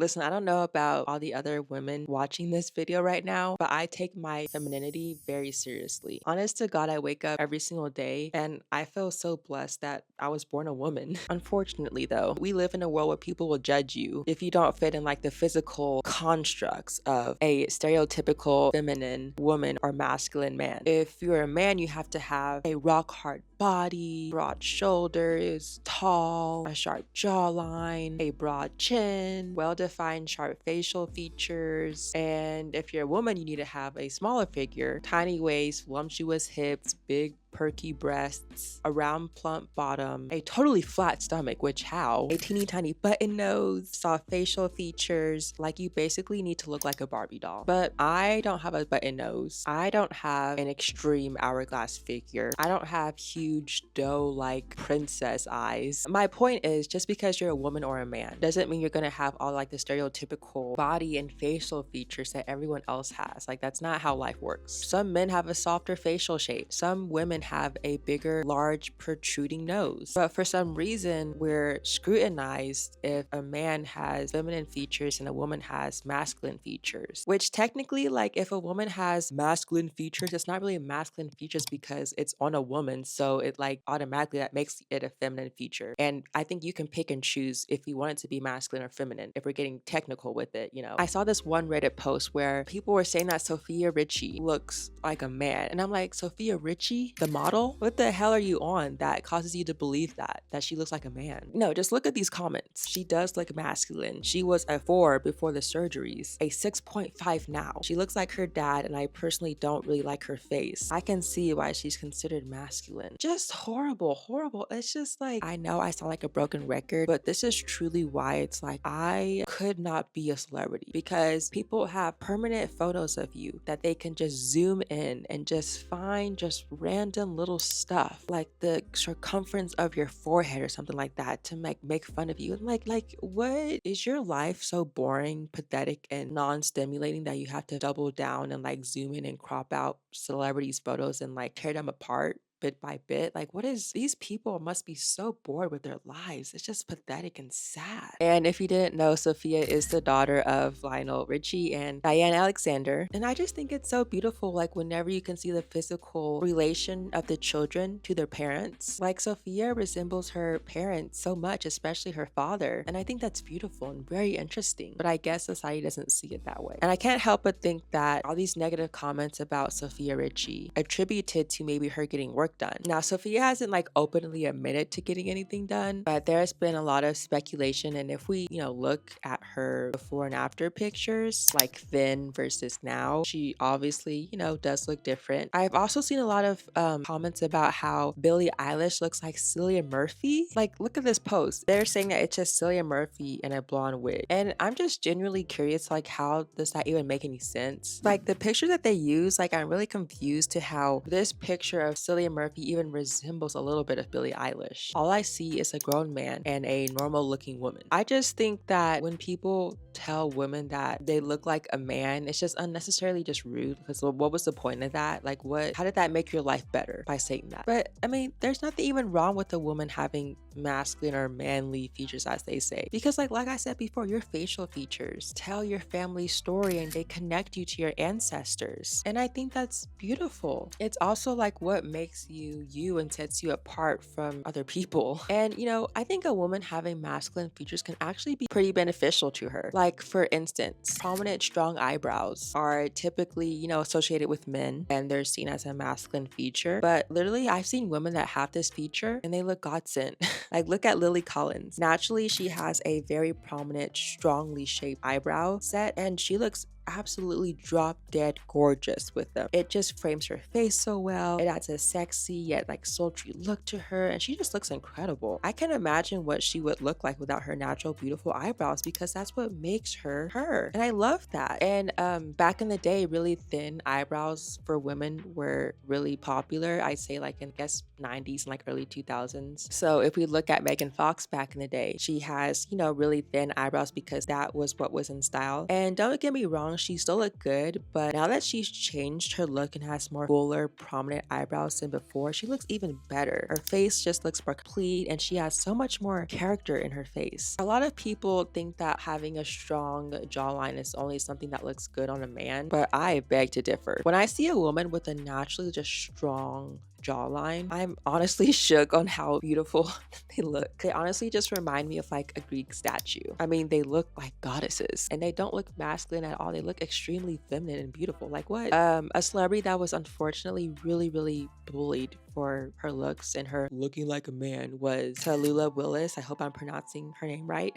Listen, I don't know about all the other women watching this video right now, but I take my femininity very seriously. Honest to God, I wake up every single day and I feel so blessed that I was born a woman. Unfortunately, though, we live in a world where people will judge you if you don't fit in like the physical constructs of a stereotypical feminine woman or masculine man. If you're a man, you have to have a rock hard body, broad shoulders, tall, a sharp jawline, a broad chin, well-defined sharp facial features. And if you're a woman, you need to have a smaller figure, tiny waist, voluptuous hips, big perky breasts, a round plump bottom, a totally flat stomach, which how? A teeny tiny button nose, soft facial features, like you basically need to look like a Barbie doll. But I don't have a button nose. I don't have an extreme hourglass figure. I don't have huge doe-like princess eyes. My point is, just because you're a woman or a man doesn't mean you're gonna have all like the stereotypical body and facial features that everyone else has. Like that's not how life works. Some men have a softer facial shape. Some women have a bigger, large, protruding nose. But for some reason, we're scrutinized if a man has feminine features and a woman has masculine features. Which technically, like if a woman has masculine features, it's not really masculine features because it's on a woman. So it like automatically that makes it a feminine feature. And I think you can pick and choose if you want it to be masculine or feminine, if we're getting technical with it, you know. I saw this one Reddit post where people were saying that Sophia Richie looks like a man. And I'm like, Sophia Richie, the model? What the hell are you on that causes you to believe that she looks like a man? No, just look at these comments. She does look masculine. She was a 4 before the surgeries, a 6.5 now. She looks like her dad, and I personally don't really like her face. I can see why she's considered masculine. Just horrible, horrible. It's just like, I know I sound like a broken record, but this is truly why it's like, I could not be a celebrity because people have permanent photos of you that they can just zoom in and just find just random little stuff like the circumference of your forehead or something like that to make fun of you. And like what is your life so boring, pathetic, and non-stimulating that you have to double down and like zoom in and crop out celebrities' photos and like tear them apart bit by bit? Like, what is these people must be so bored with their lives. It's just pathetic and sad. And if you didn't know, Sophia is the daughter of Lionel Richie and Diane Alexander. And I just think it's so beautiful, like whenever you can see the physical relation of the children to their parents. Like Sophia resembles her parents so much, especially her father. And I think that's beautiful and very interesting. But I guess society doesn't see it that way. And I can't help but think that all these negative comments about Sophia Richie attributed to maybe her getting work done. Now, Sophia hasn't like openly admitted to getting anything done, but there's been a lot of speculation. And if we, look at her before and after pictures, like then versus now, she obviously, does look different. I've also seen a lot of comments about how Billie Eilish looks like Cillian Murphy. Like, look at this post. They're saying that it's just Cillian Murphy in a blonde wig. And I'm just genuinely curious, like, how does that even make any sense? Like, the picture that they use, like, I'm really confused to how this picture of Cillian Murphy even resembles a little bit of Billie Eilish. All I see is a grown man and a normal looking woman. I just think that when people tell women that they look like a man, it's just unnecessarily just rude, because what was the point of that? Like, how did that make your life better by saying that? But I mean, there's nothing even wrong with a woman having masculine or manly features, as they say, because like I said before, your facial features tell your family story and they connect you to your ancestors, and I think that's beautiful. It's also like what makes you you and sets you apart from other people. And I think a woman having masculine features can actually be pretty beneficial to her. Like, for instance, prominent strong eyebrows are typically associated with men and they're seen as a masculine feature, but literally I've seen women that have this feature and they look god sent. Like, look at Lily Collins. Naturally, she has a very prominent, strongly shaped eyebrow set, and she looks absolutely drop dead gorgeous with them. It just frames her face so well. It adds a sexy yet like sultry look to her, and she just looks incredible. I can imagine what she would look like without her natural beautiful eyebrows, because that's what makes her her, and I love that. And back in the day, really thin eyebrows for women were really popular. I'd say like in, I guess, 90s and like early 2000s. So if we look at Megan Fox back in the day, she has really thin eyebrows because that was what was in style. And don't get me wrong, she still looked good, but now that she's changed her look and has more fuller, prominent eyebrows than before, she looks even better. Her face just looks more complete and she has so much more character in her face. A lot of people think that having a strong jawline is only something that looks good on a man, but I beg to differ. When I see a woman with a naturally just strong jawline, I'm honestly shook on how beautiful they look. They honestly just remind me of like a Greek statue. I mean, they look like goddesses and they don't look masculine at all. They look extremely feminine and beautiful. Like what? A celebrity that was unfortunately really bullied for her looks and her looking like a man was Tallulah Willis. I hope I'm pronouncing her name right.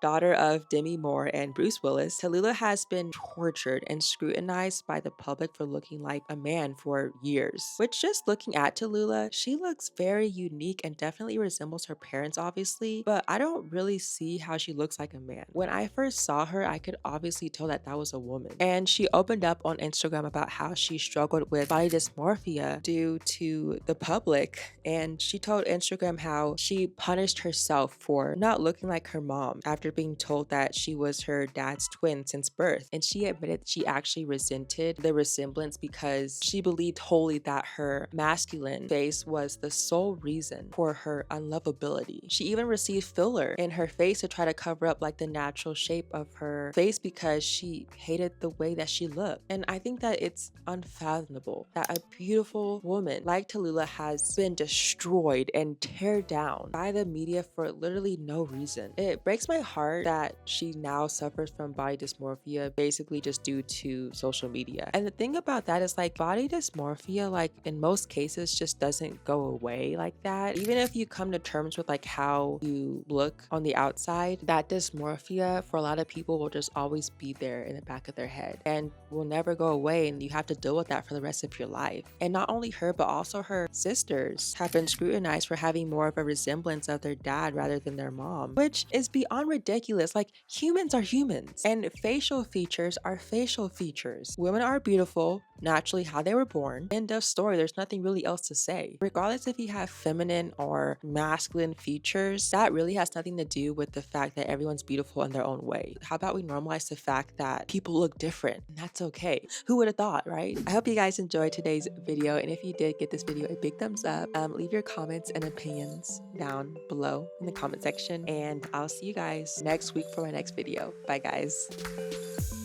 Daughter of Demi Moore and Bruce Willis. Tallulah has been tortured and scrutinized by the public for looking like a man for years. Which, just looking at Tallulah, she looks very unique and definitely resembles her parents, obviously, but I don't really see how she looks like a man. When I first saw her, I could obviously tell that that was a woman. And she opened up on Instagram about how she struggled with body dysmorphia due to the public, and she told Instagram how she punished herself for not looking like her mom after being told that she was her dad's twin since birth. And she admitted she actually resented the resemblance because she believed wholly that her masculine face was the sole reason for her unlovability. She even received filler in her face to try to cover up like the natural shape of her face because she hated the way that she looked. And I think that it's unfathomable that a beautiful woman like Tallulah has been destroyed and teared down by the media for literally no reason. It breaks my heart that she now suffers from body dysmorphia basically just due to social media. And the thing about that is like body dysmorphia, like in most cases, just doesn't go away like that. Even if you come to terms with like how you look on the outside, that dysmorphia for a lot of people will just always be there in the back of their head and will never go away, and you have to deal with that for the rest of your life. And not only her, but also her sisters have been scrutinized for having more of a resemblance of their dad rather than their mom, which is beyond ridiculous. Like, humans are humans and facial features are facial features. Women are beautiful naturally how they were born. End of story. There's nothing really else to say. Regardless if you have feminine or masculine features, that really has nothing to do with the fact that everyone's beautiful in their own way. How about we normalize the fact that people look different and that's okay? Who would have thought, right? I hope you guys enjoyed today's video, and if you did, give this video a big thumbs up. Leave your comments and opinions down below in the comment section, and I'll see you guys next week for my next video. Bye guys.